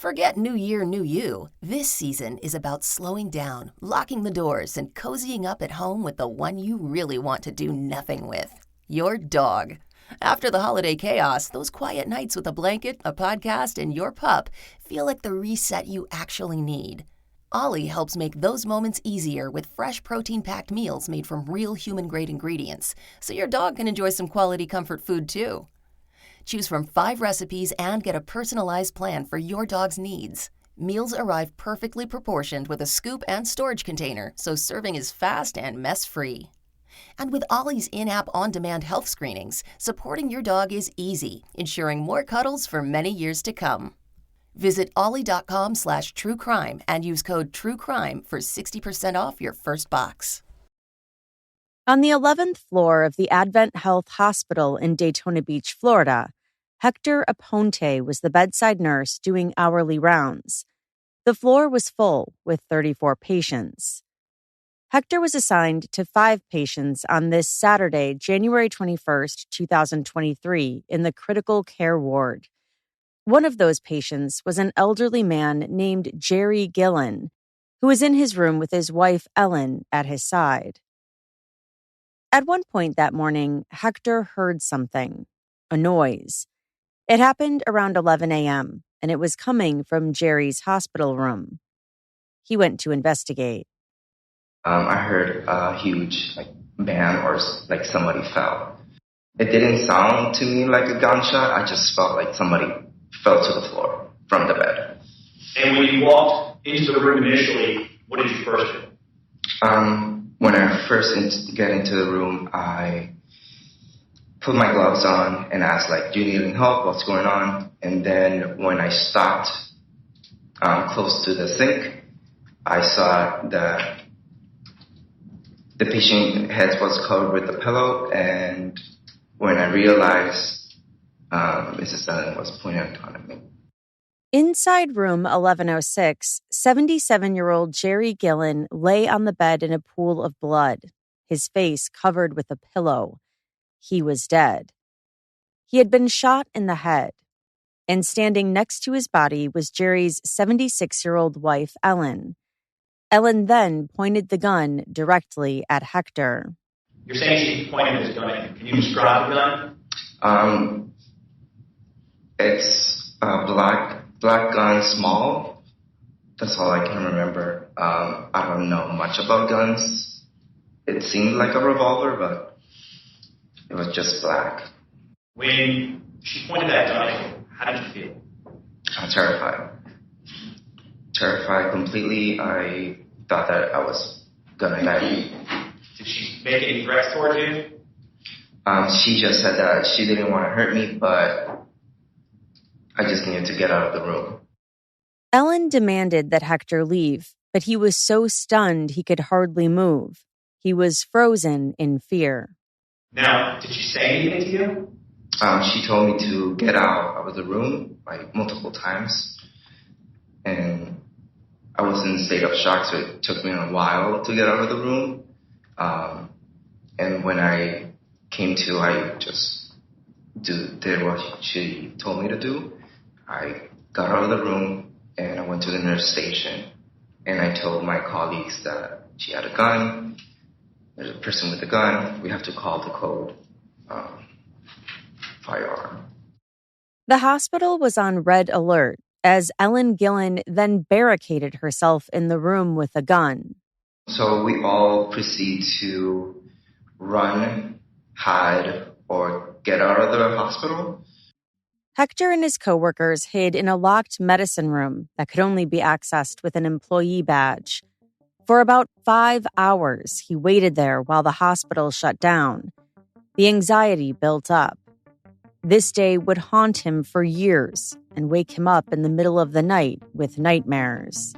Forget New Year, New You. This season is about slowing down, locking the doors, and cozying up at home with the one you really want to do nothing with. Your dog. After the holiday chaos, those quiet nights with a blanket, a podcast, and your pup feel like the reset you actually need. Ollie helps make those moments easier with fresh protein-packed meals made from real human-grade ingredients, so your dog can enjoy some quality comfort food too. Choose from 5 recipes and get a personalized plan for your dog's needs. Meals arrive perfectly proportioned with a scoop and storage container, so serving is fast and mess-free. And with Ollie's in-app on-demand health screenings, supporting your dog is easy, ensuring more cuddles for many years to come. Visit ollie.com/truecrime and use code TRUECRIME for 60% off your first box. On the 11th floor of the Advent Health Hospital in Daytona Beach, Florida, Hector Aponte was the bedside nurse doing hourly rounds. The floor was full with 34 patients. Hector was assigned to 5 patients on this Saturday, January 21st, 2023, in the critical care ward. One of those patients was an elderly man named Jerry Gilland, who was in his room with his wife, Ellen, at his side. At one point that morning, Hector heard something, a noise. It happened around 11 a.m., and it was coming from Jerry's hospital room. He went to investigate. I heard a huge bang or somebody fell. It didn't sound to me like a gunshot. I just felt like somebody fell to the floor from the bed. And when you walked into the room initially, what did you first do? When I first get into the room, I put my gloves on and asked, do you need any help? What's going on? And then when I stopped close to the sink, I saw that the patient head was covered with a pillow. And when I realized Mrs. Ellen was pointing a gun at me. Inside room 1106, 77-year-old Jerry Gilland lay on the bed in a pool of blood, his face covered with a pillow. He was dead. He had been shot in the head, and standing next to his body was Jerry's 76-year-old wife, Ellen. Ellen then pointed the gun directly at Hector. You're saying she pointed this gun at you. Can you describe the gun? It's a black gun, small. That's all I can remember. I don't know much about guns. It seemed like a revolver, but it was just black. When she pointed that gun at you, how did you feel? I'm terrified. Terrified completely. I thought that I was gonna die. Did she make any threats towards you? She just said that she didn't want to hurt me, but I just needed to get out of the room. Ellen demanded that Hector leave, but he was so stunned he could hardly move. He was frozen in fear. Now, did she say anything to you? She told me to get out of the room multiple times. And I was in a state of shock, so it took me a while to get out of the room. And when I came to, I just did what she told me to do. I got out of the room and I went to the nurse station. And I told my colleagues that she had a gun. There's a person with a gun. We have to call the code firearm. The hospital was on red alert as Ellen Gilland then barricaded herself in the room with a gun. So we all proceed to run, hide, or get out of the hospital. Hector and his coworkers hid in a locked medicine room that could only be accessed with an employee badge. For about 5 hours, he waited there while the hospital shut down. The anxiety built up. This day would haunt him for years and wake him up in the middle of the night with nightmares.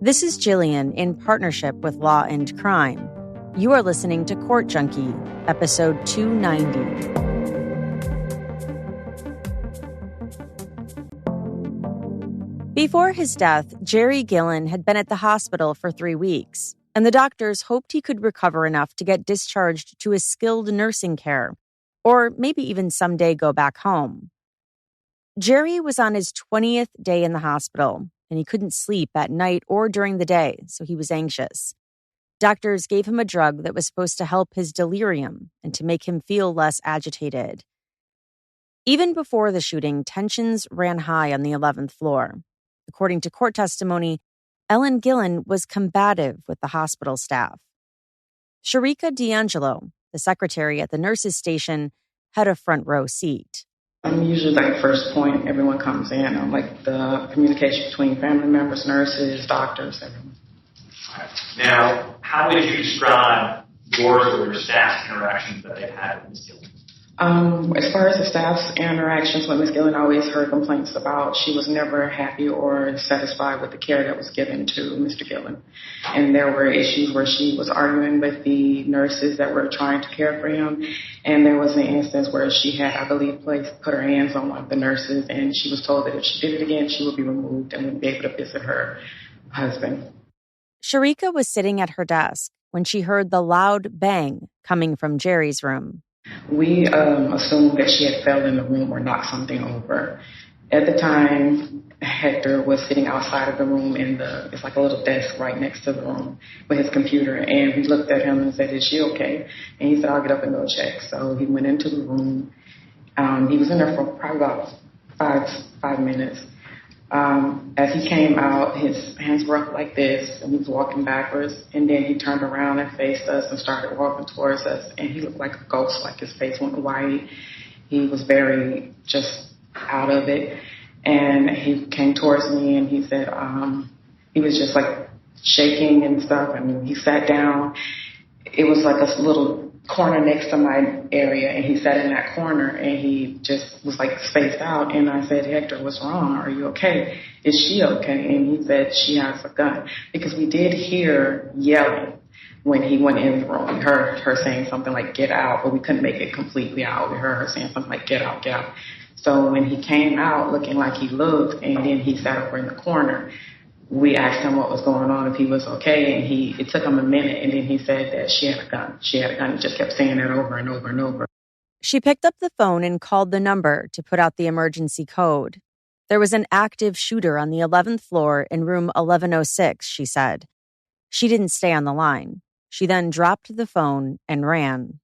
This is Jillian in partnership with Law and Crime. You are listening to Court Junkie, episode 290. Before his death, Jerry Gilland had been at the hospital for 3 weeks, and the doctors hoped he could recover enough to get discharged to a skilled nursing care, or maybe even someday go back home. Jerry was on his 20th day in the hospital, and he couldn't sleep at night or during the day, so he was anxious. Doctors gave him a drug that was supposed to help his delirium and to make him feel less agitated. Even before the shooting, tensions ran high on the 11th floor. According to court testimony, Ellen Gilland was combative with the hospital staff. Sharika D'Angelo, the secretary at the nurses' station, had a front row seat. I'm usually like first point everyone comes in. I'm like the communication between family members, nurses, doctors, everyone. Now, how would you describe yours or your staff's interactions that they've had with Ms. Gilland? As far as the staff's interactions with Ms. Gilland, I always heard complaints about she was never happy or satisfied with the care that was given to Mr. Gilland. And there were issues where she was arguing with the nurses that were trying to care for him. And there was an instance where she had, I believe, put her hands on one of the nurses, and she was told that if she did it again, she would be removed and wouldn't be able to visit her husband. Sharika was sitting at her desk when she heard the loud bang coming from Jerry's room. We assumed that she had fell in the room or knocked something over. At the time, Hector was sitting outside of the room it's like a little desk right next to the room with his computer. And we looked at him and said, "Is she okay?" And he said, "I'll get up and go check." So he went into the room. He was in there for probably about five minutes. As he came out, his hands were up like this, and he was walking backwards. And then he turned around and faced us and started walking towards us. And he looked like a ghost, like his face went white. He was very just out of it. And he came towards me, and he said, he was just like shaking and stuff. And he sat down. It was like a little corner next to my area, and he sat in that corner, and he just was like spaced out. And I said, "Hector, what's wrong? Are you okay? Is she okay?" And he said, "She has a gun." Because we did hear yelling when he went in the room. We heard her saying something like, "Get out," but we couldn't make it completely out. We heard her saying something like, "Get out, get out." So when he came out looking like he looked, and then he sat over in the corner, we asked him what was going on, if he was okay, and it took him a minute, and then he said that she had a gun. She had a gun. He just kept saying that over and over and over. She picked up the phone and called the number to put out the emergency code. There was an active shooter on the 11th floor in room 1106, she said. She didn't stay on the line. She then dropped the phone and ran.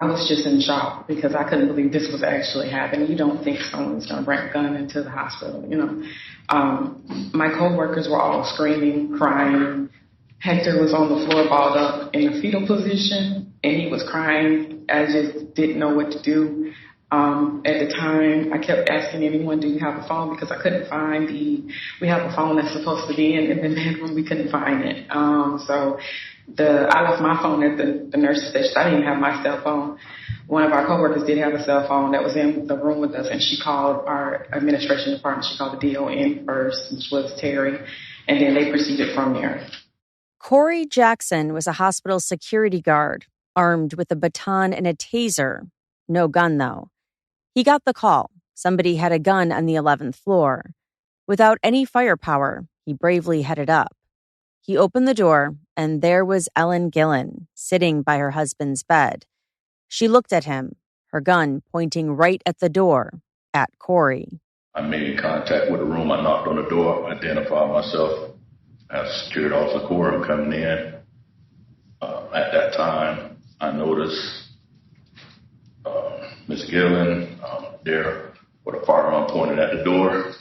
I was just in shock because I couldn't believe this was actually happening. You don't think someone's going to bring a gun into the hospital, you know. My coworkers were all screaming, crying. Hector was on the floor balled up in the fetal position, and he was crying. I just didn't know what to do. At the time, I kept asking anyone, "Do you have a phone?" Because I couldn't find we have a phone that's supposed to be in the bedroom. We couldn't find it. I left my phone at the nurse's station. I didn't even have my cell phone. One of our coworkers did have a cell phone that was in the room with us, and she called our administration department. She called the DON first, which was Terry, and then they proceeded from there. Corey Jackson was a hospital security guard, armed with a baton and a taser. No gun, though. He got the call. Somebody had a gun on the 11th floor. Without any firepower, he bravely headed up. He opened the door, and there was Ellen Gilland, sitting by her husband's bed. She looked at him, her gun pointing right at the door, at Corey. I made contact with the room. I knocked on the door, identified myself as Security Officer Corey coming in. At that time, I noticed Ms. Gilland there with a firearm pointed at the door.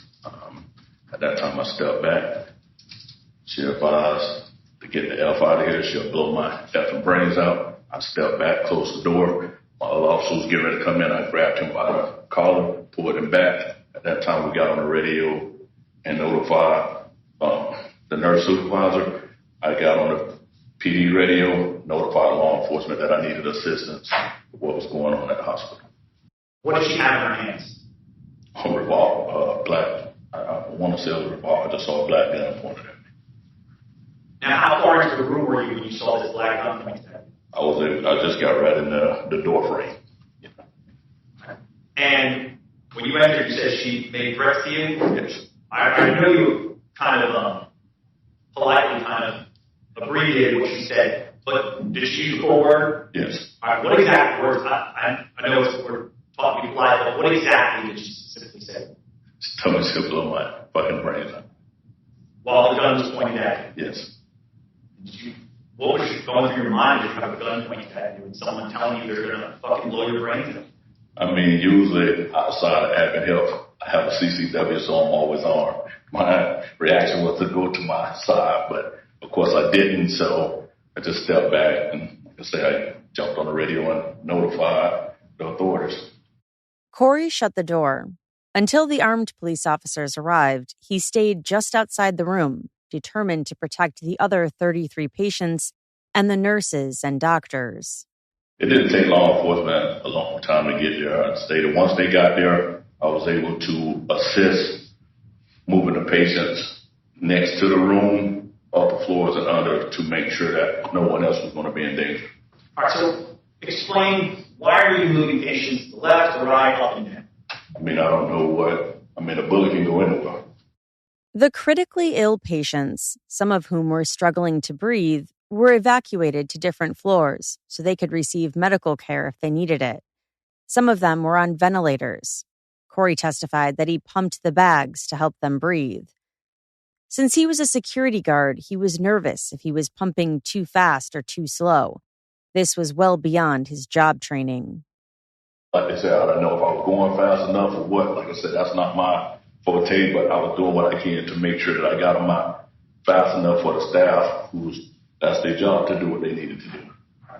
At that time, I stepped back. She advised to get the F out of here. She'll blow my effing brains out. I stepped back, closed the door. My other officer was getting ready to come in. I grabbed him by the collar, pulled him back. At that time, we got on the radio and notified the nurse supervisor. I got on the PD radio, notified law enforcement that I needed assistance with what was going on at the hospital. What did she have in her hands? A revolver, black. I want to say it was a revolver. I just saw a black gun pointed at me. Now, how far into the room were you when you saw this black gun pointed at you? I just got right in the door frame. Yeah. And when you entered, you said she made threats to you? Yes. I know you kind of politely kind of abbreviated what she said, but did she use the full word? Yes. All right, what exact words? I know we're talking to be polite, but what exactly did she specifically say? Just told me to blow my fucking brains out. While the gun was pointed at you? Yes. What was going through your mind if you have a gun pointed at you and someone telling you they're going to fucking blow your brains out? I mean, usually outside of Advent Health, I have a CCW, so I'm always armed. My reaction was to go to my side, but of course I didn't, so I just stepped back and, like I said, I jumped on the radio and notified the authorities. Corey shut the door. Until the armed police officers arrived, he stayed just outside the room, determined to protect the other 33 patients and the nurses and doctors. It didn't take law enforcement a long time to get there. I'd say that once they got there, I was able to assist moving the patients next to the room, up the floors and under, to make sure that no one else was going to be in danger. All right, so explain, why are you moving patients to the left, the right, up and down? I mean, I don't know what. I mean, a bullet can go anywhere. The critically ill patients, some of whom were struggling to breathe, were evacuated to different floors so they could receive medical care if they needed it. Some of them were on ventilators. Corey testified that he pumped the bags to help them breathe. Since he was a security guard, he was nervous if he was pumping too fast or too slow. This was well beyond his job training. Like I said, I don't know if I was going fast enough or what. Like I said, that's not my forte, but I was doing what I can to make sure that I got them out fast enough for the staff, that's their job, to do what they needed to do.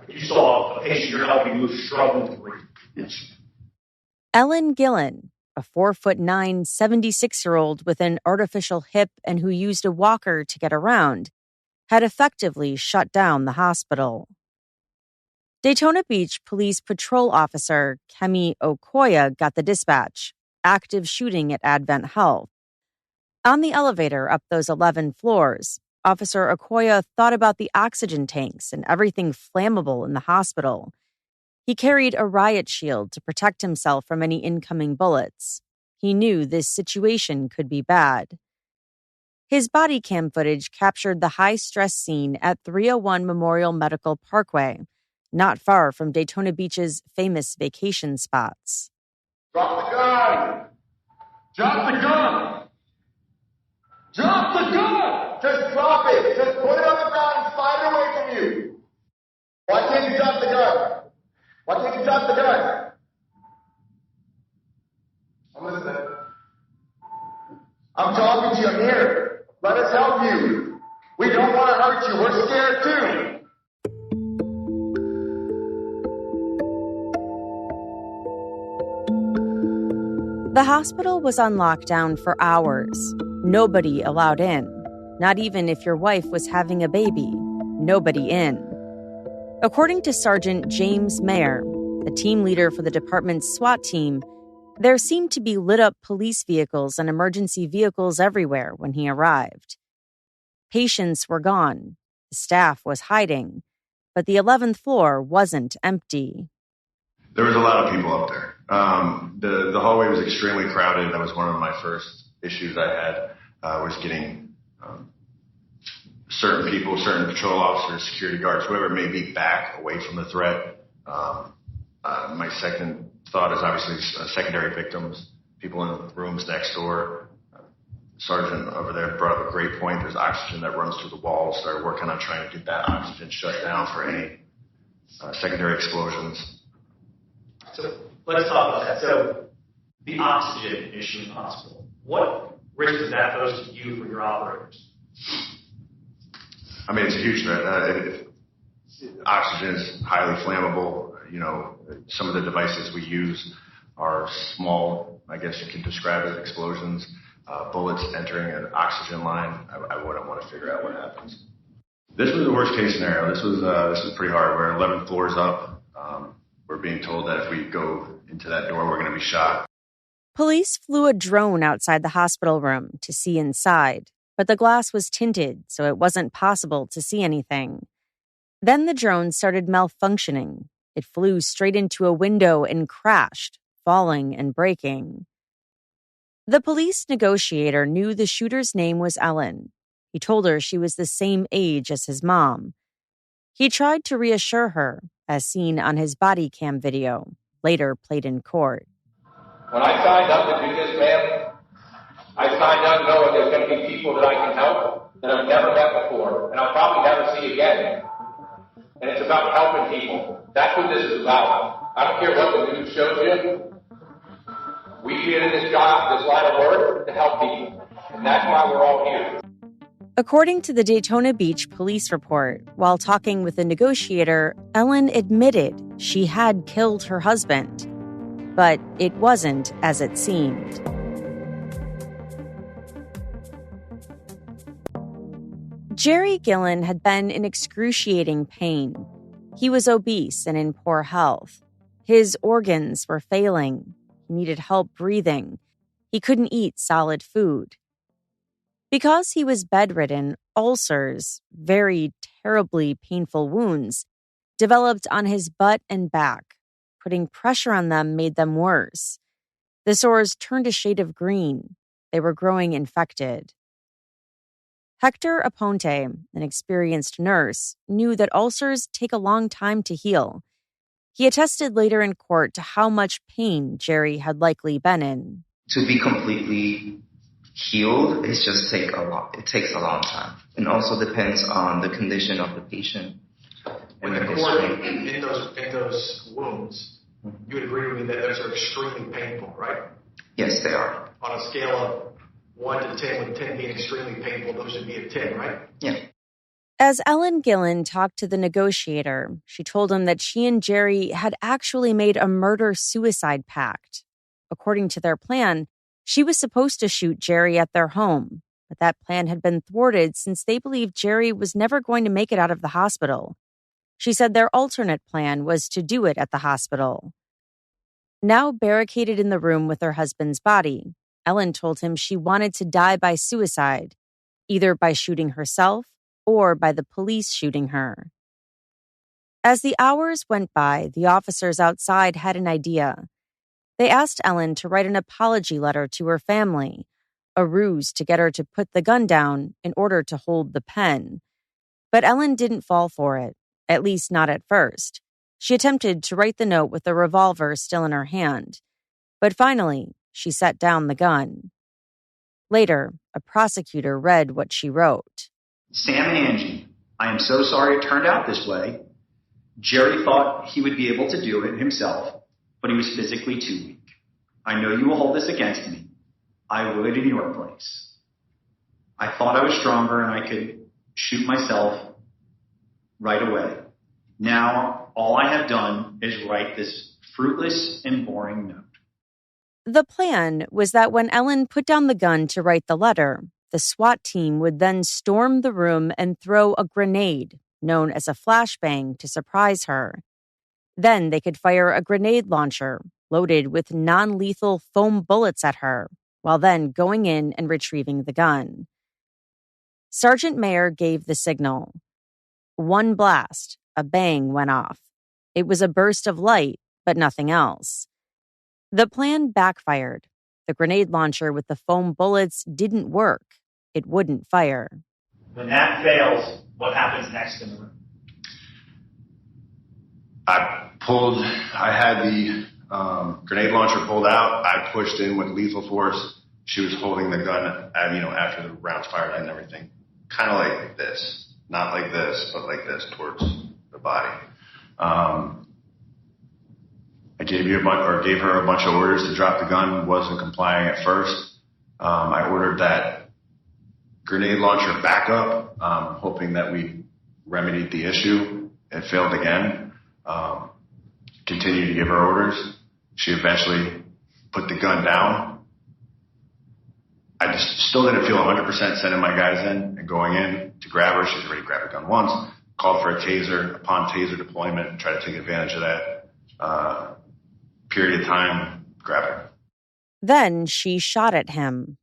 You saw a patient you're helping who was struggling to breathe. Yes. Ellen Gilland, a 4'9", 76-year-old with an artificial hip and who used a walker to get around, had effectively shut down the hospital. Daytona Beach Police Patrol Officer Kemi Okoya got the dispatch: active shooting at Advent Health. On the elevator up those 11 floors, Officer Okoya thought about the oxygen tanks and everything flammable in the hospital. He carried a riot shield to protect himself from any incoming bullets. He knew this situation could be bad. His body cam footage captured the high-stress scene at 301 Memorial Medical Parkway, not far from Daytona Beach's famous vacation spots. Drop the gun! Drop the gun! Drop the gun! Just drop it! Just put it on the ground and slide it away from you! Why can't you drop the gun? Why can't you drop the gun? I'm listening. I'm talking to you. I'm here. Let us help you. We don't want to hurt you. We're scared too. The hospital was on lockdown for hours. Nobody allowed in. Not even if your wife was having a baby. Nobody in. According to Sergeant James Mayer, the team leader for the department's SWAT team, there seemed to be lit-up police vehicles and emergency vehicles everywhere when he arrived. Patients were gone. The staff was hiding. But the 11th floor wasn't empty. There was a lot of people up there. The hallway was extremely crowded. That was one of my first issues I had, was getting certain people, certain patrol officers, security guards, whoever it may be, back away from the threat. My second thought is obviously secondary victims, people in rooms next door. Sergeant over there brought up a great point. There's oxygen that runs through the walls. Started working on trying to get that oxygen shut down for any secondary explosions. So let's talk about that. So the oxygen issue in the hospital, what risk does that pose to you for your operators? I mean, it's a huge threat. Oxygen is highly flammable. You know, some of the devices we use are small, I guess you could describe as explosions. Bullets entering an oxygen line, I wouldn't want to figure out what happens. This was the worst case scenario. This was pretty hard. We're 11 floors up. We're being told that if we go into that door, we're going to be shot. Police flew a drone outside the hospital room to see inside, but the glass was tinted, so it wasn't possible to see anything. Then the drone started malfunctioning. It flew straight into a window and crashed, falling and breaking. The police negotiator knew the shooter's name was Ellen. He told her she was the same age as his mom. He tried to reassure her, as seen on his body cam video, later played in court. When I signed up to do this, ma'am, I signed up knowing there's going to be people that I can help that I've never met before, and I'll probably never see again. And it's about helping people. That's what this is about. I don't care what the news shows you. We get in this job, this line of work, to help people. And that's why we're all here. According to the Daytona Beach police report, while talking with the negotiator, Ellen admitted she had killed her husband. But it wasn't as it seemed. Jerry Gilland had been in excruciating pain. He was obese and in poor health. His organs were failing. He needed help breathing. He couldn't eat solid food. Because he was bedridden, ulcers, very terribly painful wounds, developed on his butt and back. Putting pressure on them made them worse. The sores turned a shade of green. They were growing infected. Hector Aponte, an experienced nurse, knew that ulcers take a long time to heal. He attested later in court to how much pain Jerry had likely been in. To be completely healed, it takes a long time. And also depends on the condition of the patient. When the cord in those wounds, you would agree with me that those are extremely painful, right? Yes, they are. On a scale of 1 to 10, with 10 being extremely painful, those would be a 10, right? Yeah. As Ellen Gilland talked to the negotiator, she told him that she and Jerry had actually made a murder-suicide pact. According to their plan, she was supposed to shoot Jerry at their home, but that plan had been thwarted since they believed Jerry was never going to make it out of the hospital. She said their alternate plan was to do it at the hospital. Now barricaded in the room with her husband's body, Ellen told him she wanted to die by suicide, either by shooting herself or by the police shooting her. As the hours went by, the officers outside had an idea. They asked Ellen to write an apology letter to her family, a ruse to get her to put the gun down in order to hold the pen. But Ellen didn't fall for it, at least not at first. She attempted to write the note with the revolver still in her hand. But finally, she set down the gun. Later, a prosecutor read what she wrote. Sam and Angie, I am so sorry it turned out this way. Jerry thought he would be able to do it himself, but he was physically too weak. I know you will hold this against me. I would in your place. I thought I was stronger and I could shoot myself right away. Now, all I have done is write this fruitless and boring note. The plan was that when Ellen put down the gun to write the letter, the SWAT team would then storm the room and throw a grenade, known as a flashbang, to surprise her. Then they could fire a grenade launcher loaded with non-lethal foam bullets at her, while then going in and retrieving the gun. Sergeant Mayer gave the signal. One blast, a bang, went off. It was a burst of light, but nothing else. The plan backfired. The grenade launcher with the foam bullets didn't work. It wouldn't fire. When that fails, what happens next in the room? I had the grenade launcher pulled out. I pushed in with lethal force. She was holding the gun, after the rounds fired and everything. Kind of like this. Not like this, but like this towards the body. I gave her a bunch of orders to drop the gun. Wasn't complying at first. I ordered that grenade launcher back up, hoping that we remedied the issue. It failed again. Continued to give her orders. She eventually put the gun down. I just still didn't feel 100% sending my guys in and going in to grab her. She's already grabbed the gun once. Called for a taser. Upon taser deployment, tried to take advantage of that period of time, grab her. Then she shot at him.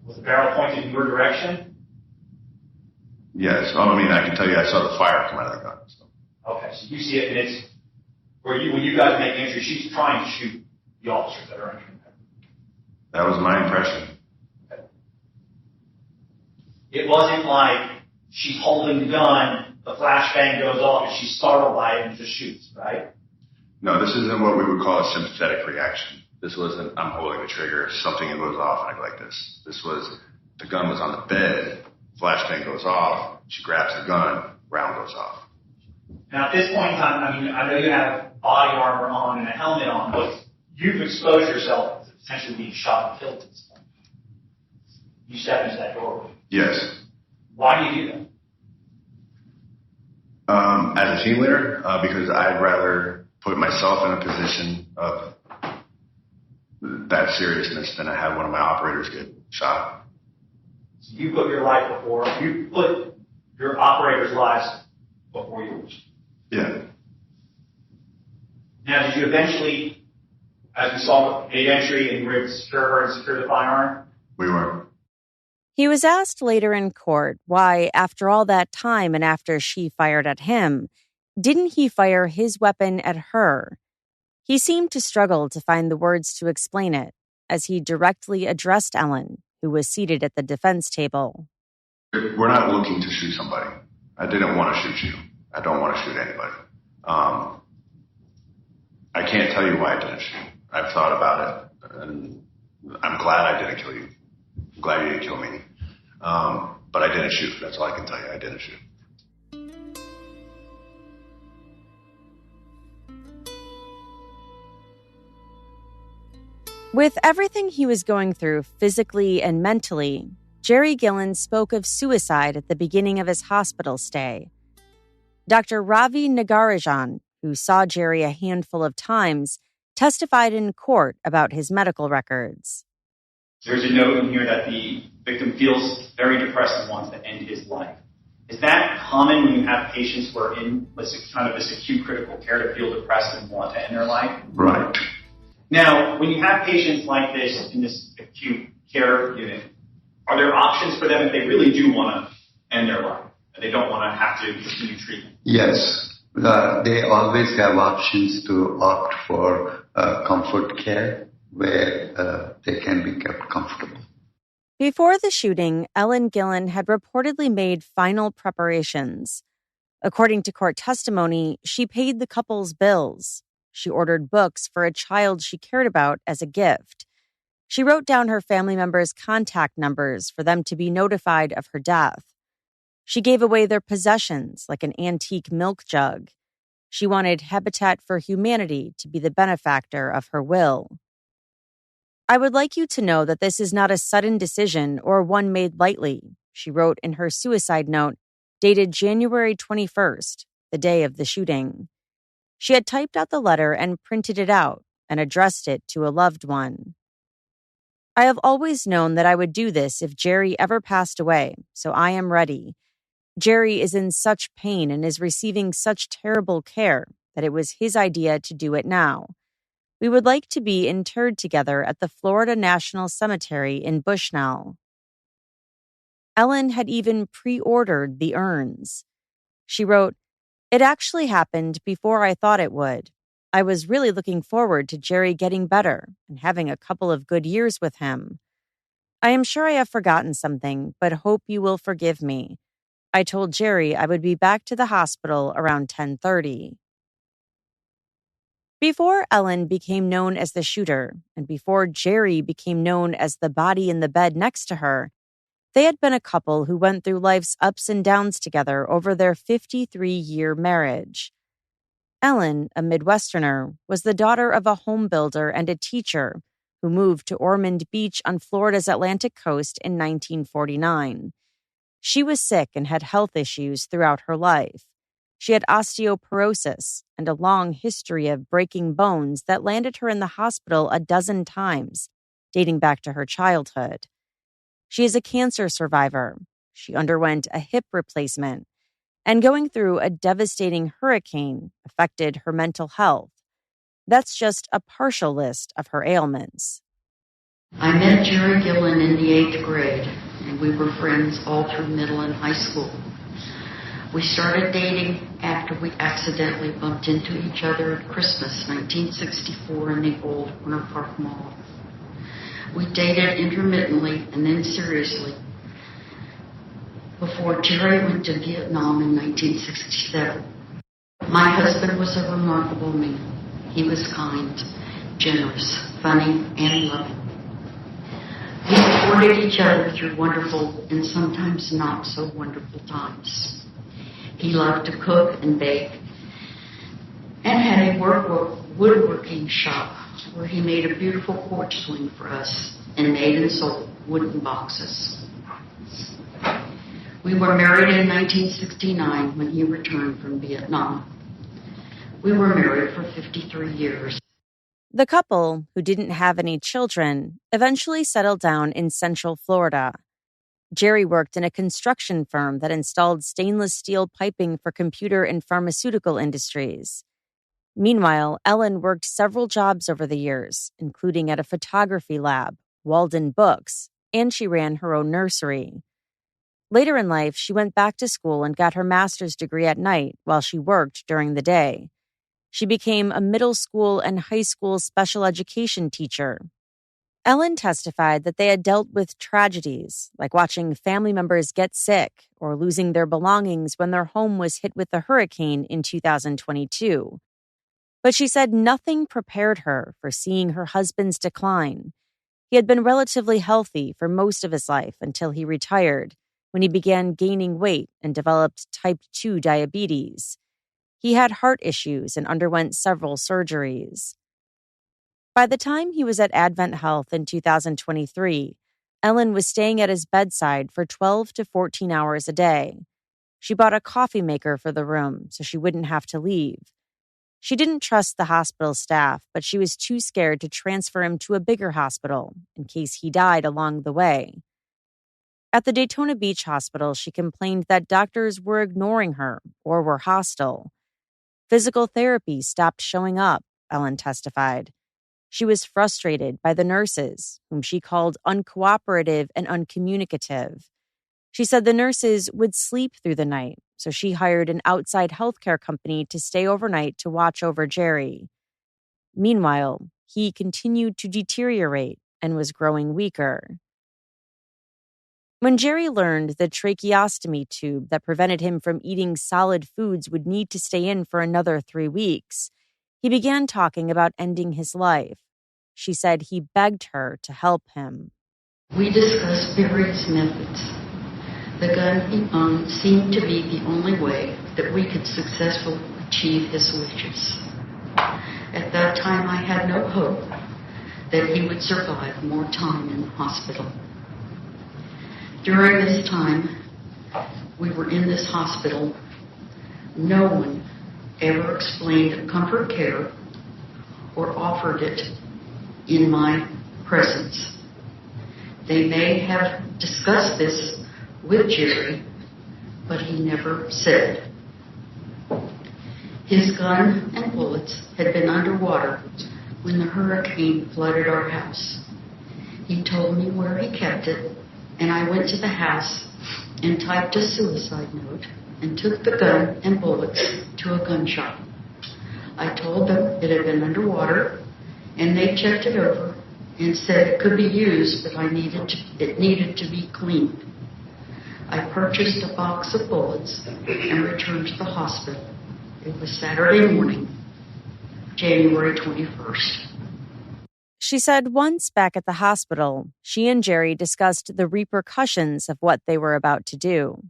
Was the barrel pointed in your direction? Yes. I can tell you I saw the fire come out of the gun. So. Okay, so you see it, and it's when you guys make entry, she's trying to shoot the officers that are entering there. That was my impression. Okay. It wasn't like she's holding the gun, the flashbang goes off, and she's startled by it and just shoots, right? No, this isn't what we would call a sympathetic reaction. This wasn't, I'm holding the trigger, something goes off, and I go like this. This was, the gun was on the bed, flashbang goes off, she grabs the gun, round goes off. Now, at this point in time, I mean, I know you have body armor on and a helmet on, but you've exposed yourself to potentially being shot and killed at this point. You stepped into that doorway. Yes. Why do you do that? As a team leader, because I'd rather put myself in a position of that seriousness than I have one of my operators get shot. So you put your life before, you put your operators' lives before yours. Yeah. Now, did you eventually, as we saw, aid entry and you were able to secure her and secure the firearm? We were. He was asked later in court why, after all that time and after she fired at him, didn't he fire his weapon at her? He seemed to struggle to find the words to explain it as he directly addressed Ellen, who was seated at the defense table. We're not looking to shoot somebody. I didn't want to shoot you. I don't want to shoot anybody. I can't tell you why I didn't shoot. I've thought about it, and I'm glad I didn't kill you. I'm glad you didn't kill me. But I didn't shoot. That's all I can tell you. I didn't shoot. With everything he was going through physically and mentally, Jerry Gilland spoke of suicide at the beginning of his hospital stay. Dr. Ravi Nagarajan, who saw Jerry a handful of times, testified in court about his medical records. There's a note in here that the victim feels very depressed and wants to end his life. Is that common when you have patients who are in kind of this acute critical care to feel depressed and want to end their life? Right. Now, when you have patients like this in this acute care unit, are there options for them if they really do want to end their life? They don't want to have to continue treatment? Yes. They always have options to opt for comfort care where they can be kept comfortable. Before the shooting, Ellen Gilland had reportedly made final preparations. According to court testimony, she paid the couple's bills. She ordered books for a child she cared about as a gift. She wrote down her family members' contact numbers for them to be notified of her death. She gave away their possessions, like an antique milk jug. She wanted Habitat for Humanity to be the benefactor of her will. I would like you to know that this is not a sudden decision or one made lightly, she wrote in her suicide note, dated January 21st, the day of the shooting. She had typed out the letter and printed it out and addressed it to a loved one. I have always known that I would do this if Jerry ever passed away, so I am ready. Jerry is in such pain and is receiving such terrible care that it was his idea to do it now. We would like to be interred together at the Florida National Cemetery in Bushnell. Ellen had even pre-ordered the urns. She wrote, "It actually happened before I thought it would. I was really looking forward to Jerry getting better and having a couple of good years with him. I am sure I have forgotten something, but hope you will forgive me. I told Jerry I would be back to the hospital around 10:30. Before Ellen became known as the shooter, and before Jerry became known as the body in the bed next to her, they had been a couple who went through life's ups and downs together over their 53-year marriage. Ellen, a Midwesterner, was the daughter of a home builder and a teacher who moved to Ormond Beach on Florida's Atlantic coast in 1949. She was sick and had health issues throughout her life. She had osteoporosis and a long history of breaking bones that landed her in the hospital a dozen times, dating back to her childhood. She is a cancer survivor. She underwent a hip replacement, and going through a devastating hurricane affected her mental health. That's just a partial list of her ailments. I met Jerry Gilland in the 8th grade, and we were friends all through middle and high school. We started dating after we accidentally bumped into each other at Christmas, 1964, in the old Winter Park Mall. We dated intermittently and then seriously before Jerry went to Vietnam in 1967. My husband was a remarkable man. He was kind, generous, funny, and loving. We supported each other through wonderful and sometimes not so wonderful times. He loved to cook and bake and had a woodworking shop where he made a beautiful porch swing for us and made and sold wooden boxes. We were married in 1969 when he returned from Vietnam. We were married for 53 years. The couple, who didn't have any children, eventually settled down in Central Florida. Jerry worked in a construction firm that installed stainless steel piping for computer and pharmaceutical industries. Meanwhile, Ellen worked several jobs over the years, including at a photography lab, Walden Books, and she ran her own nursery. Later in life, she went back to school and got her master's degree at night while she worked during the day. She became a middle school and high school special education teacher. Ellen testified that they had dealt with tragedies, like watching family members get sick or losing their belongings when their home was hit with a hurricane in 2022. But she said nothing prepared her for seeing her husband's decline. He had been relatively healthy for most of his life until he retired, when he began gaining weight and developed type 2 diabetes. He had heart issues and underwent several surgeries. By the time he was at Advent Health in 2023, Ellen was staying at his bedside for 12 to 14 hours a day. She bought a coffee maker for the room so she wouldn't have to leave. She didn't trust the hospital staff, but she was too scared to transfer him to a bigger hospital in case he died along the way. At the Daytona Beach Hospital, she complained that doctors were ignoring her or were hostile. Physical therapy stopped showing up, Ellen testified. She was frustrated by the nurses, whom she called uncooperative and uncommunicative. She said the nurses would sleep through the night, so she hired an outside healthcare company to stay overnight to watch over Jerry. Meanwhile, he continued to deteriorate and was growing weaker. When Jerry learned the tracheostomy tube that prevented him from eating solid foods would need to stay in for another 3 weeks, he began talking about ending his life. She said he begged her to help him. We discussed various methods. The gun he owned seemed to be the only way that we could successfully achieve his wishes. At that time, I had no hope that he would survive more time in the hospital. During this time, we were in this hospital. No one ever explained comfort care or offered it in my presence. They may have discussed this with Jerry, but he never said. His gun and bullets had been underwater when the hurricane flooded our house. He told me where he kept it, and I went to the house and typed a suicide note and took the gun and bullets to a gun shop. I told them it had been underwater, and they checked it over and said it could be used, but it needed to be cleaned. I purchased a box of bullets and returned to the hospital. It was Saturday morning, January 21st. She said once back at the hospital, she and Jerry discussed the repercussions of what they were about to do.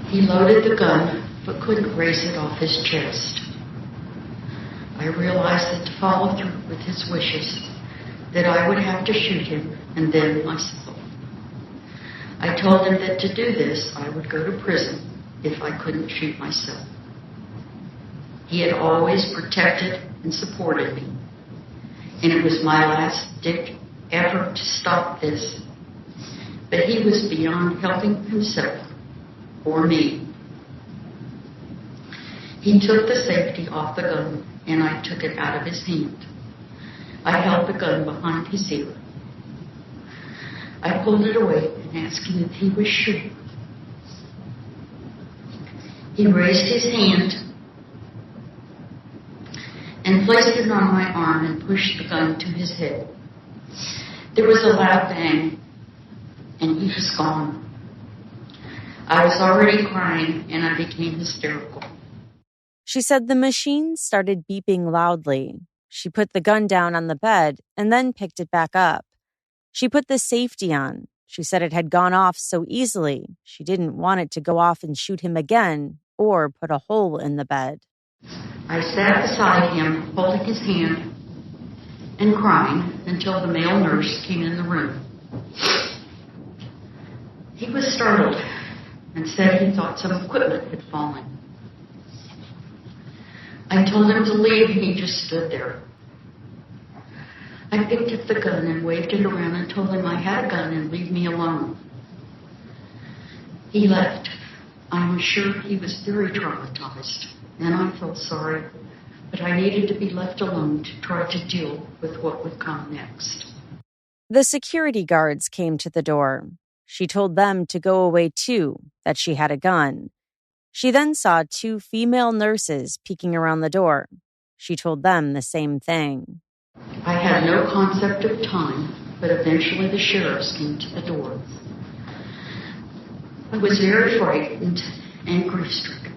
He loaded the gun, but couldn't raise it off his chest. I realized that to follow through with his wishes, that I would have to shoot him and then myself. I told him that to do this, I would go to prison if I couldn't shoot myself. He had always protected and supported me, and it was my last ditch effort to stop this. But he was beyond helping himself or me. He took the safety off the gun, and I took it out of his hand. I held the gun behind his ear. I pulled it away and asked him if he was sure. He raised his hand and placed it on my arm and pushed the gun to his head. There was a loud bang, and he was gone. I was already crying, and I became hysterical. She said the machine started beeping loudly. She put the gun down on the bed and then picked it back up. She put the safety on. She said it had gone off so easily. She didn't want it to go off and shoot him again or put a hole in the bed. I sat beside him, holding his hand and crying until the male nurse came in the room. He was startled and said he thought some equipment had fallen. I told him to leave and he just stood there. I picked up the gun and waved it around and told him I had a gun and leave me alone. He left. I'm sure he was very traumatized, and I felt sorry, but I needed to be left alone to try to deal with what would come next. The security guards came to the door. She told them to go away too, that she had a gun. She then saw 2 female nurses peeking around the door. She told them the same thing. I had no concept of time, but eventually the sheriffs came to the door. I was very frightened and grief-stricken.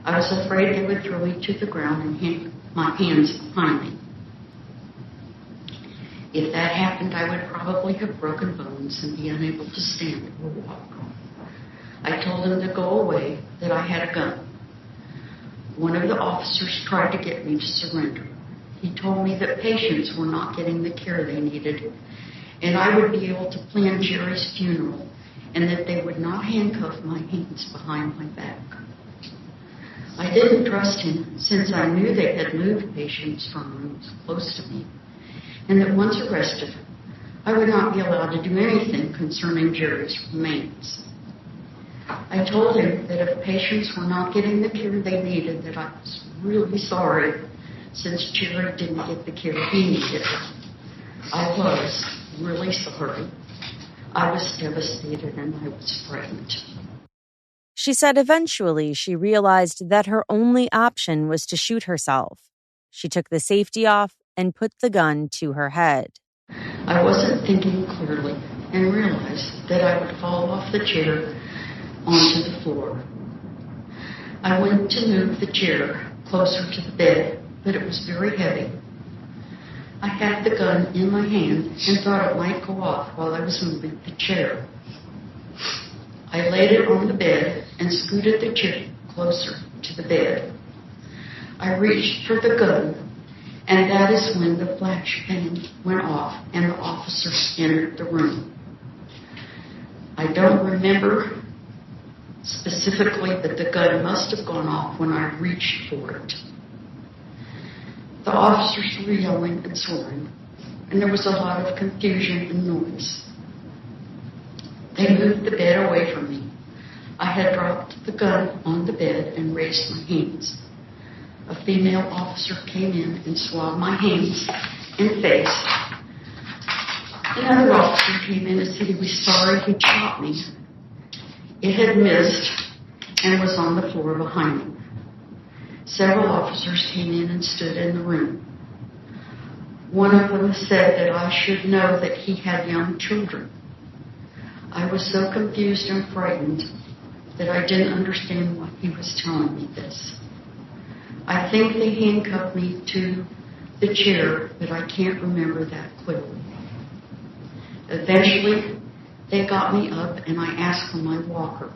I was afraid they would throw me to the ground and hang my hands behind me. If that happened, I would probably have broken bones and be unable to stand or walk. I told them to go away, that I had a gun. One of the officers tried to get me to surrender. He told me that patients were not getting the care they needed, and I would be able to plan Jerry's funeral, and that they would not handcuff my hands behind my back. I didn't trust him, since I knew they had moved patients from rooms close to me, and that once arrested, I would not be allowed to do anything concerning Jerry's remains. I told him that if patients were not getting the care they needed, that I was really sorry, since Jerry didn't get the care he needed. I was really sorry. I was devastated and I was frightened. She said eventually she realized that her only option was to shoot herself. She took the safety off and put the gun to her head. I wasn't thinking clearly and realized that I would fall off the chair onto the floor. I went to move the chair closer to the bed, but it was very heavy. I had the gun in my hand and thought it might go off while I was moving the chair. I laid it on the bed and scooted the chair closer to the bed. I reached for the gun, and that is when the flashbang went off and the officer entered the room. I don't remember specifically, but the gun must have gone off when I reached for it. The officers were yelling and swearing, and there was a lot of confusion and noise. They moved the bed away from me. I had dropped the gun on the bed and raised my hands. A female officer came in and swabbed my hands and face. Another officer came in and said he was sorry he'd shot me. It had missed and was on the floor behind me. Several officers came in and stood in the room. One of them said that I should know that he had young children. I was so confused and frightened that I didn't understand why he was telling me this. I think they handcuffed me to the chair, but I can't remember that clearly. Eventually, they got me up and I asked for my walker.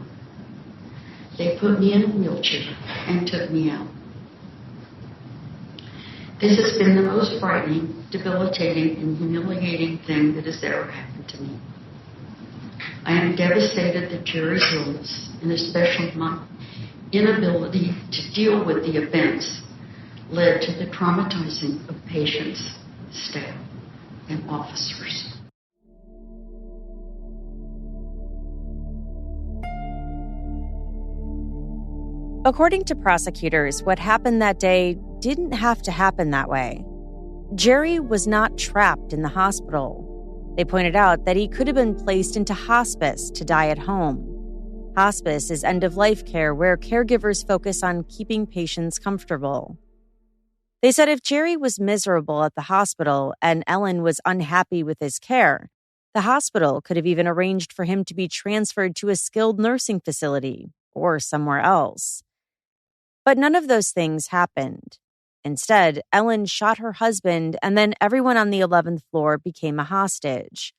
They put me in a wheelchair and took me out. This has been the most frightening, debilitating, and humiliating thing that has ever happened to me. I am devastated that Jerry's illness, and especially my inability to deal with the events, led to the traumatizing of patients, staff, and officers. According to prosecutors, what happened that day didn't have to happen that way. Jerry was not trapped in the hospital. They pointed out that he could have been placed into hospice to die at home. Hospice is end-of-life care where caregivers focus on keeping patients comfortable. They said if Jerry was miserable at the hospital and Ellen was unhappy with his care, the hospital could have even arranged for him to be transferred to a skilled nursing facility or somewhere else. But none of those things happened. Instead, Ellen shot her husband, and then everyone on the 11th floor became a hostage.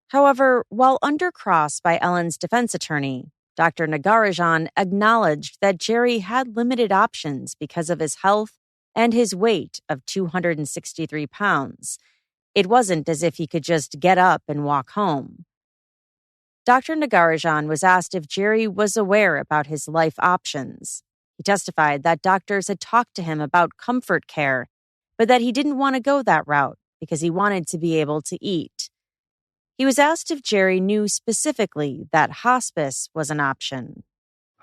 However, while under cross by Ellen's defense attorney, Dr. Nagarajan acknowledged that Jerry had limited options because of his health and his weight of 263 pounds. It wasn't as if he could just get up and walk home. Dr. Nagarajan was asked if Jerry was aware about his life options. He testified that doctors had talked to him about comfort care, but that he didn't want to go that route because he wanted to be able to eat. He was asked if Jerry knew specifically that hospice was an option.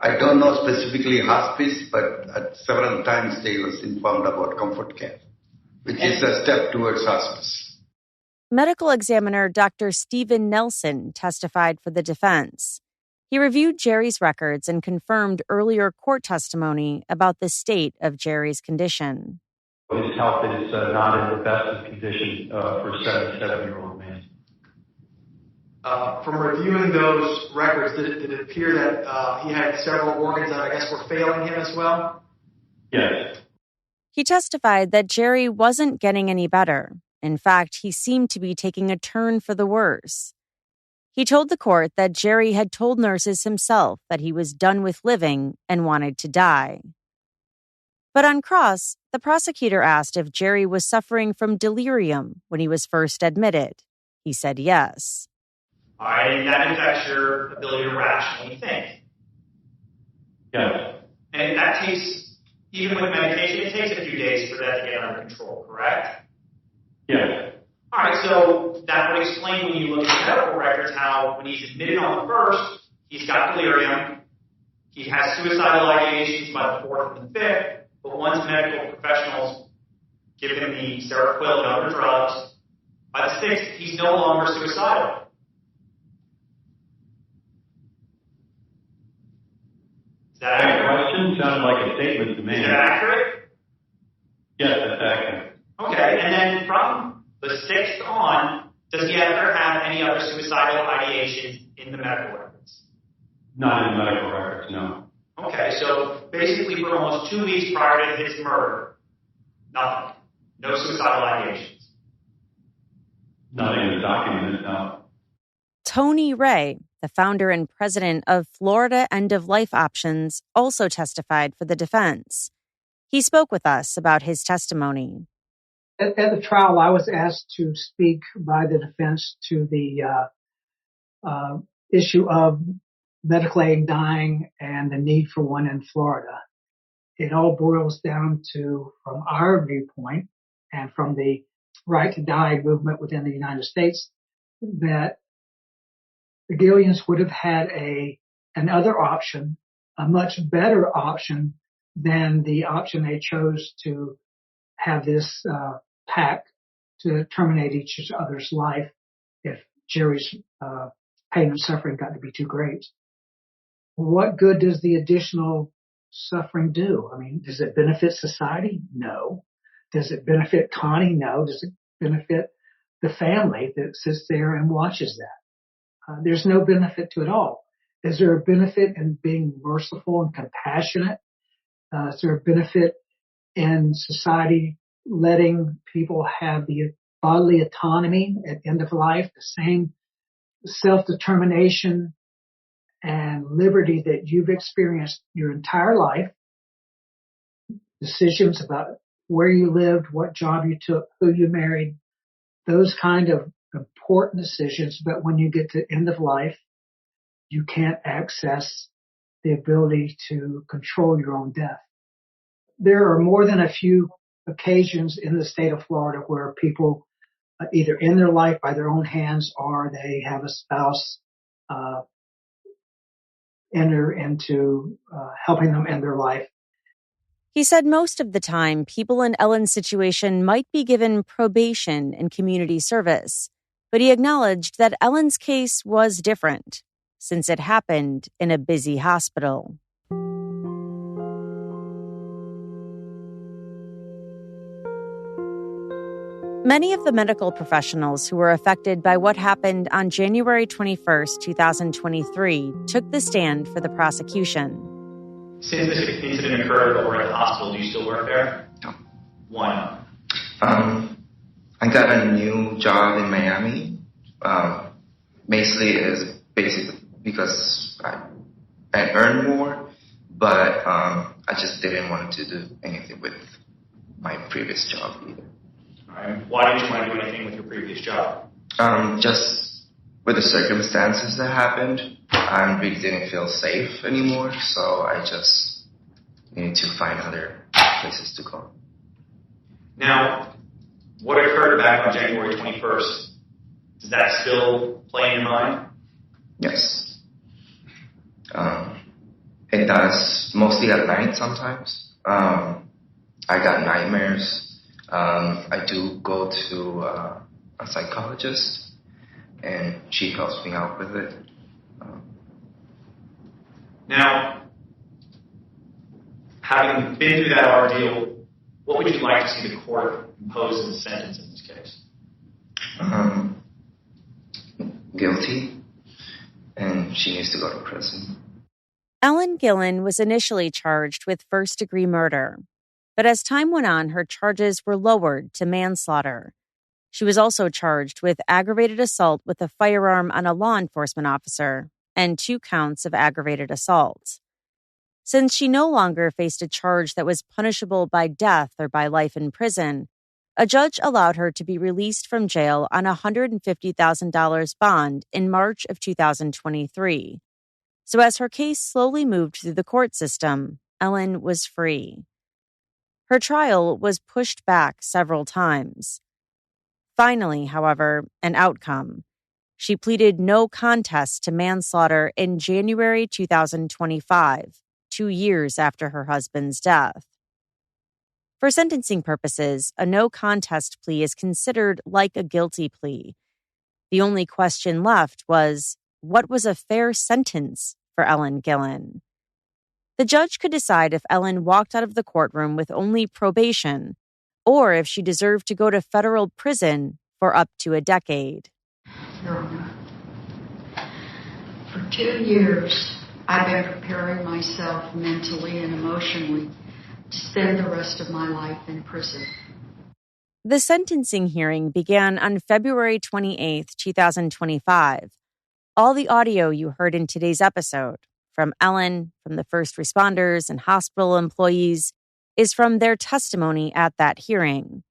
I don't know specifically hospice, but at several times they was informed about comfort care, which is a step towards hospice. Medical examiner Dr. Stephen Nelson testified for the defense. He reviewed Jerry's records and confirmed earlier court testimony about the state of Jerry's condition. His health is not in the best of condition for a 77-year-old man. From reviewing those records, did it appear that he had several organs that I guess were failing him as well? Yes. He testified that Jerry wasn't getting any better. In fact, he seemed to be taking a turn for the worse. He told the court that Jerry had told nurses himself that he was done with living and wanted to die. But on cross, the prosecutor asked if Jerry was suffering from delirium when he was first admitted. He said yes. All right, and that affects your ability to rationally think. Yes. And that takes, even with medication, it takes a few days for that to get under control, correct? Yes. All right, so that would explain when you look at the medical records how when he's admitted on the first, he's got delirium, he has suicidal ideations by the fourth and the fifth, but once medical professionals give him the Seroquel and other drugs, by the sixth, he's no longer suicidal. Is that accurate? Question sounded like a statement to me. Is that accurate? Yes, that's accurate. Okay, and then from the sixth on, does he ever have any other suicidal ideations in the medical records? Not in the medical records, no. Okay, so basically for almost 2 weeks prior to his murder, nothing. No suicidal ideations. Nothing in the document, no. Tony Ray, the founder and president of Florida End-of-Life Options, also testified for the defense. He spoke with us about his testimony. At the trial, I was asked to speak by the defense to the issue of medical aid dying and the need for one in Florida. It all boils down to, from our viewpoint and from the right to die movement within the United States, that the Gillians would have had another option, a much better option than the option they chose to have this pact to terminate each other's life if Jerry's pain and suffering got to be too great. What good does the additional suffering do? I mean, does it benefit society? No. Does it benefit Connie? No. Does it benefit the family that sits there and watches that? There's no benefit to it all. Is there a benefit in being merciful and compassionate? Is there a benefit in society letting people have the bodily autonomy at the end of life, the same self-determination and liberty that you've experienced your entire life? Decisions about where you lived, what job you took, who you married, those kind of important decisions. But when you get to end of life, you can't access the ability to control your own death. There are more than a few occasions in the state of Florida where people either end their life by their own hands or they have a spouse enter into helping them end their life. He said most of the time, people in Ellen's situation might be given probation and community service, but he acknowledged that Ellen's case was different, since it happened in a busy hospital. Many of the medical professionals who were affected by what happened on January 21st, 2023, took the stand for the prosecution. Since this incident occurred over at the hospital, do you still work there? No. Why not? I got a new job in Miami. Basically because I earned more, but I just didn't want to do anything with my previous job either. All right. Why didn't you want to do anything with your previous job? Just with the circumstances that happened, I really didn't feel safe anymore, so I just needed to find other places to go. Now, what occurred back on January 21st, does that still play in your mind? Yes. It does, mostly at night sometimes. I got nightmares. I do go to a psychologist, and she helps me out with it. Now, having been through that ordeal, what would you like to see the court impose as a sentence in this case? Guilty, and she needs to go to prison. Ellen Gilland was initially charged with first-degree murder, but as time went on, her charges were lowered to manslaughter. She was also charged with aggravated assault with a firearm on a law enforcement officer and 2 counts of aggravated assault. Since she no longer faced a charge that was punishable by death or by life in prison, a judge allowed her to be released from jail on a $150,000 bond in March of 2023. So as her case slowly moved through the court system, Ellen was free. Her trial was pushed back several times. Finally, however, an outcome. She pleaded no contest to manslaughter in January 2025, 2 years after her husband's death. For sentencing purposes, a no contest plea is considered like a guilty plea. The only question left was, what was a fair sentence for Ellen Gilland? The judge could decide if Ellen walked out of the courtroom with only probation, or if she deserved to go to federal prison for up to a decade. Your Honor, for 2 years, I've been preparing myself mentally and emotionally to spend the rest of my life in prison. The sentencing hearing began on February 28, 2025. All the audio you heard in today's episode, from Ellen, from the first responders and hospital employees, is from their testimony at that hearing.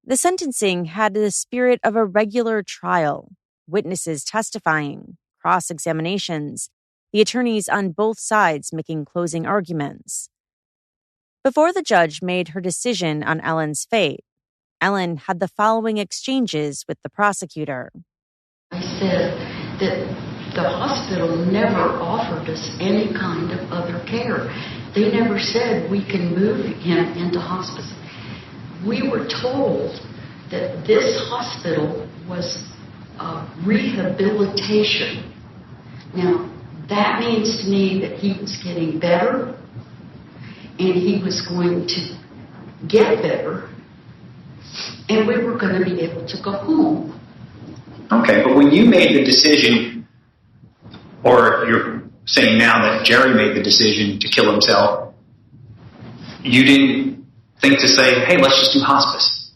The sentencing had the spirit of a regular trial, witnesses testifying, cross-examinations, the attorneys on both sides making closing arguments. Before the judge made her decision on Ellen's fate, Ellen had the following exchanges with the prosecutor. I said that the hospital never offered us any kind of other care. They never said we can move him into hospice. We were told that this hospital was rehabilitation. Now, that means to me that he was getting better and he was going to get better and we were going to be able to go home. Okay, but when you made the decision, or you're saying now that Jerry made the decision to kill himself, you didn't think to say, hey, let's just do hospice.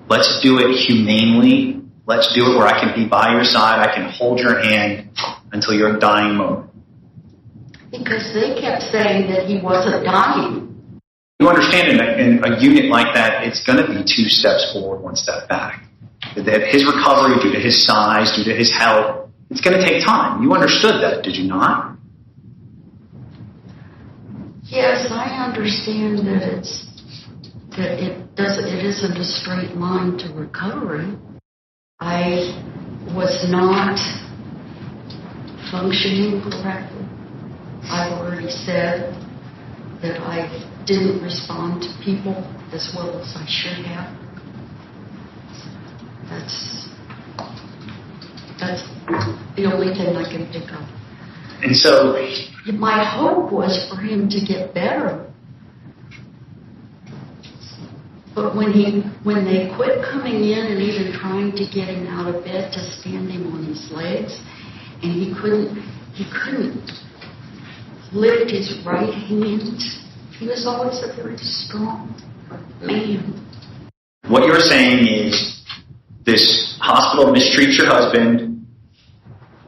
Let's do it humanely. Let's do it where I can be by your side. I can hold your hand until your dying moment. Because they kept saying that he wasn't dying. You understand in a unit like that, it's going to be 2 steps forward, 1 step back. That his recovery, due to his size, due to his health, it's going to take time. You understood that, did you not? Yes, I understand that it isn't a straight line to recovery. I was not functioning correctly. I've already said that I didn't respond to people as well as I should have. That's the only thing I can think of. And so my hope was for him to get better. But when they quit coming in and even trying to get him out of bed to stand him on his legs, and he couldn't lift his right hand. He was always a very strong man. What you're saying is this hospital mistreats your husband.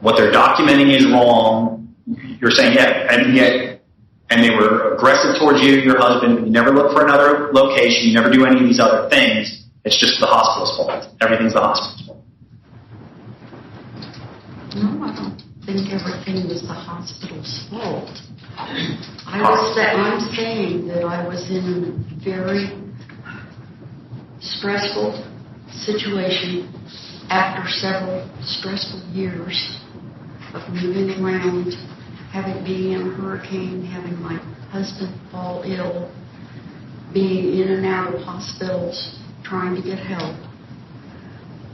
What they're documenting is wrong. You're saying, and they were aggressive towards you, your husband. You never look for another location. You never do any of these other things. It's just the hospital's fault. Everything's the hospital's fault. No, I don't think everything was the hospital's fault. I'm saying that I was in a very stressful situation after several stressful years of moving around, being in a hurricane, having my husband fall ill, being in and out of hospitals, trying to get help.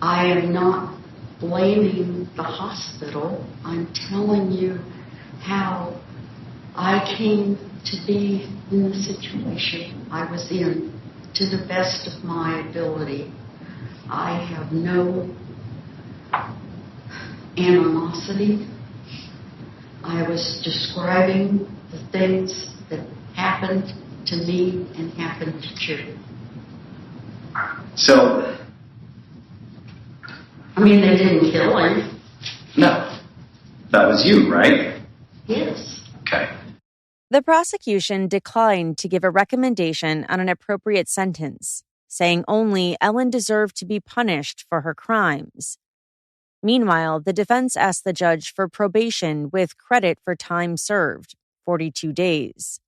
I am not blaming the hospital. I'm telling you how I came to be in the situation I was in to the best of my ability. I have no animosity. I was describing the things that happened to me and happened to Jerry. So, I mean, they didn't kill him. No. That was you, right? Yes. Okay. The prosecution declined to give a recommendation on an appropriate sentence, saying only Ellen deserved to be punished for her crimes. Meanwhile, the defense asked the judge for probation with credit for time served, 42 days.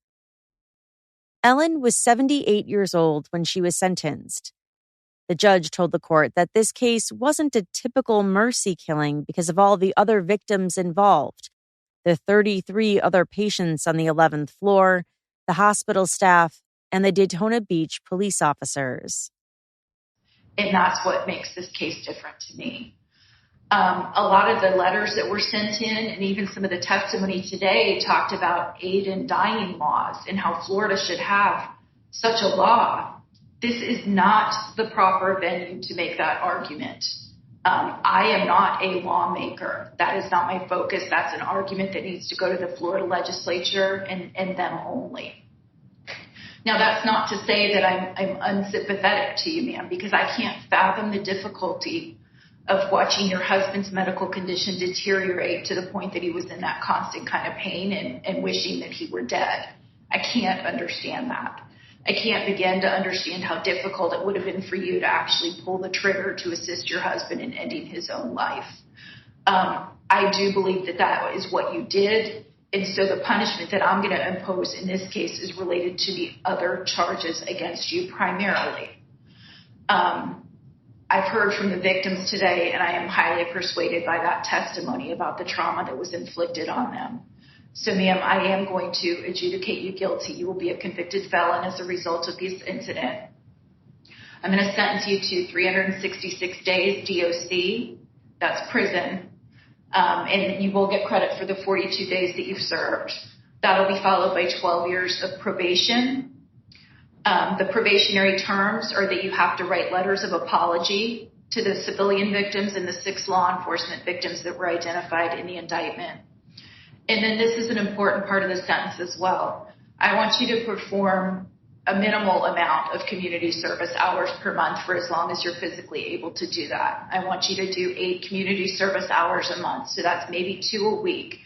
Ellen was 78 years old when she was sentenced. The judge told the court that this case wasn't a typical mercy killing because of all the other victims involved, the 33 other patients on the 11th floor, the hospital staff, and the Daytona Beach police officers. And that's what makes this case different to me. A lot of the letters that were sent in and even some of the testimony today talked about aid in dying laws and how Florida should have such a law. This is not the proper venue to make that argument. I am not a lawmaker. That is not my focus. That's an argument that needs to go to the Florida legislature and them only. Now, that's not to say that I'm unsympathetic to you, ma'am, because I can't fathom the difficulty of watching your husband's medical condition deteriorate to the point that he was in that constant kind of pain and wishing that he were dead. I can't understand that. I can't begin to understand how difficult it would have been for you to actually pull the trigger to assist your husband in ending his own life. I do believe that that is what you did. And so the punishment that I'm going to impose in this case is related to the other charges against you primarily. I've heard from the victims today, and I am highly persuaded by that testimony about the trauma that was inflicted on them. So, ma'am, I am going to adjudicate you guilty. You will be a convicted felon as a result of this incident. I'm going to sentence you to 366 days DOC. That's prison. And you will get credit for the 42 days that you've served. That'll be followed by 12 years of probation. The probationary terms are that you have to write letters of apology to the civilian victims and the 6 law enforcement victims that were identified in the indictment. And then this is an important part of the sentence as well. I want you to perform a minimal amount of community service hours per month for as long as you're physically able to do that. I want you to do 8 community service hours a month. So that's maybe 2 a week.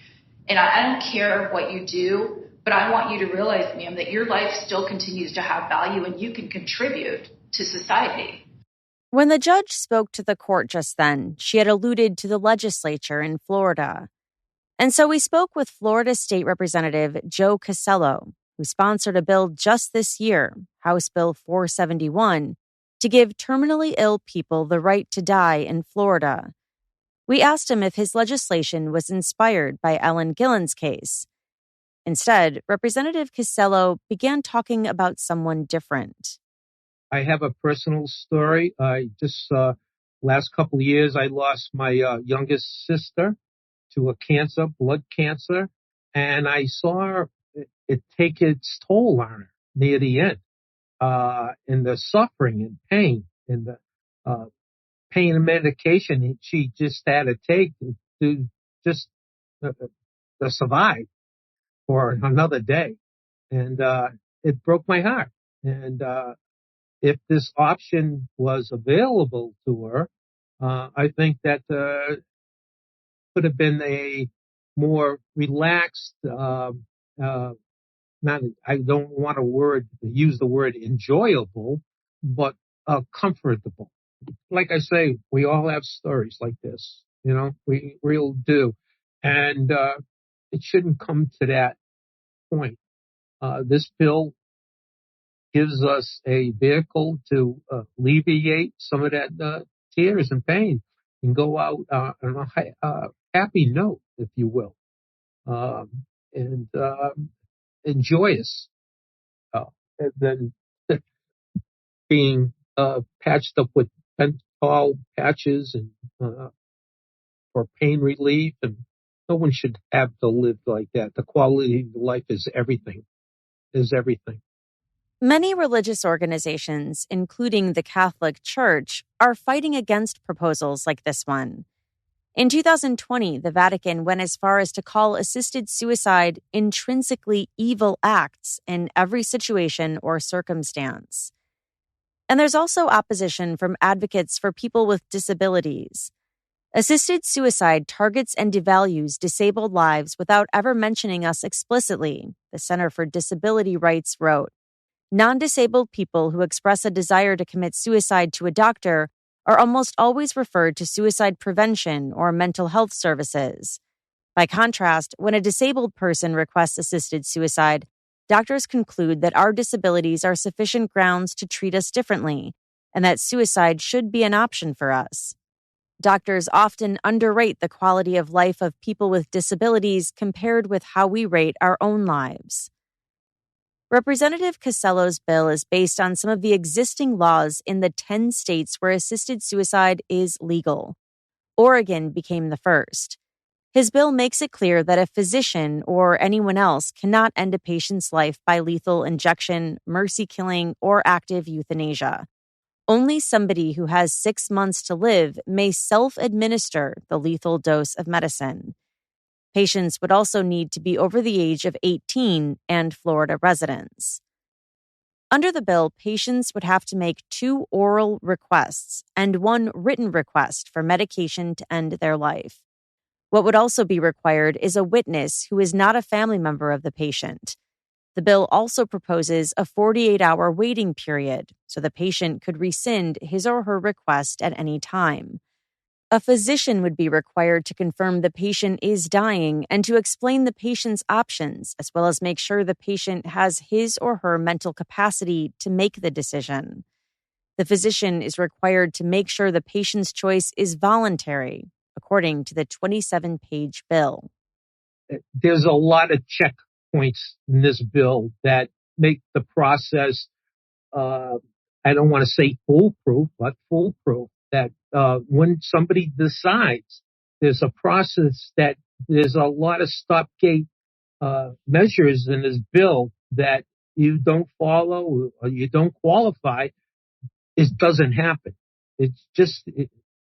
And I don't care what you do, but I want you to realize, ma'am, that your life still continues to have value and you can contribute to society. When the judge spoke to the court just then, she had alluded to the legislature in Florida. And so we spoke with Florida State Representative Joe Casello, who sponsored a bill just this year, House Bill 471, to give terminally ill people the right to die in Florida. We asked him if his legislation was inspired by Ellen Gilland's case. Instead, Representative Casello began talking about someone different. I have a personal story. Last couple of years, I lost my youngest sister to a cancer, blood cancer, and I saw it take its toll on her near the end, in the suffering and pain, and the pain and medication she just had to take to just to survive for another day. And it broke my heart. And if this option was available to her, I think that could have been a more relaxed, not, I don't want to use the word enjoyable, but comfortable. Like I say, we all have stories like this, we really do. And it shouldn't come to that point. This bill gives us a vehicle to alleviate some of that tears and pain and go out on a happy note, if you will, and joyous, and then being patched up with pentothal patches and for pain relief. And no one should have to live like that. The quality of life is everything. Many religious organizations, including the Catholic Church, are fighting against proposals like this one. In 2020, the Vatican went as far as to call assisted suicide intrinsically evil acts in every situation or circumstance. And there's also opposition from advocates for people with disabilities. Assisted suicide targets and devalues disabled lives without ever mentioning us explicitly, the Center for Disability Rights wrote. Non-disabled people who express a desire to commit suicide to a doctor are almost always referred to suicide prevention or mental health services. By contrast, when a disabled person requests assisted suicide, doctors conclude that our disabilities are sufficient grounds to treat us differently, and that suicide should be an option for us. Doctors often underrate the quality of life of people with disabilities compared with how we rate our own lives. Representative Casello's bill is based on some of the existing laws in the 10 states where assisted suicide is legal. Oregon became the first. His bill makes it clear that a physician or anyone else cannot end a patient's life by lethal injection, mercy killing, or active euthanasia. Only somebody who has 6 months to live may self-administer the lethal dose of medicine. Patients would also need to be over the age of 18 and Florida residents. Under the bill, patients would have to make 2 oral requests and 1 written request for medication to end their life. What would also be required is a witness who is not a family member of the patient. The bill also proposes a 48-hour waiting period so the patient could rescind his or her request at any time. A physician would be required to confirm the patient is dying and to explain the patient's options, as well as make sure the patient has his or her mental capacity to make the decision. The physician is required to make sure the patient's choice is voluntary, according to the 27-page bill. There's a lot of checkpoints in this bill that make the process, I don't want to say foolproof, but foolproof. That when somebody decides, there's a process that there's a lot of stopgate measures in this bill that you don't follow or you don't qualify, it doesn't happen. It's just,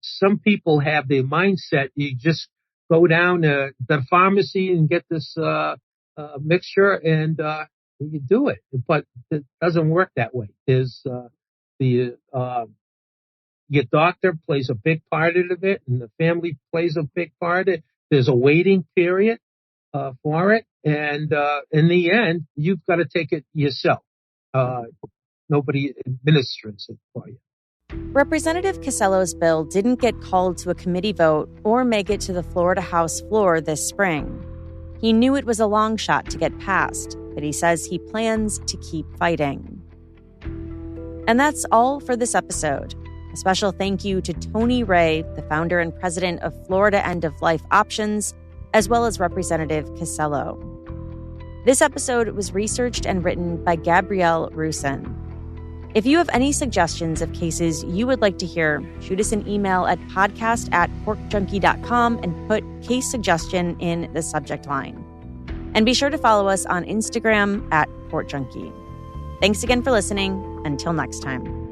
some people have their mindset, you just go down to the pharmacy and get this mixture and you do it. But it doesn't work that way. There's your doctor plays a big part of it, and the family plays a big part of it. There's a waiting period for it, and in the end, you've got to take it yourself. Nobody administers it for you. Representative Casello's bill didn't get called to a committee vote or make it to the Florida House floor this spring. He knew it was a long shot to get passed, but he says he plans to keep fighting. And that's all for this episode. A special thank you to Tony Ray, the founder and president of Florida End of Life Options, as well as Representative Casello. This episode was researched and written by Gabrielle Rusin. If you have any suggestions of cases you would like to hear, shoot us an email at podcast@porkjunkie.com and put case suggestion in the subject line. And be sure to follow us on Instagram @porkjunkie. Thanks again for listening. Until next time.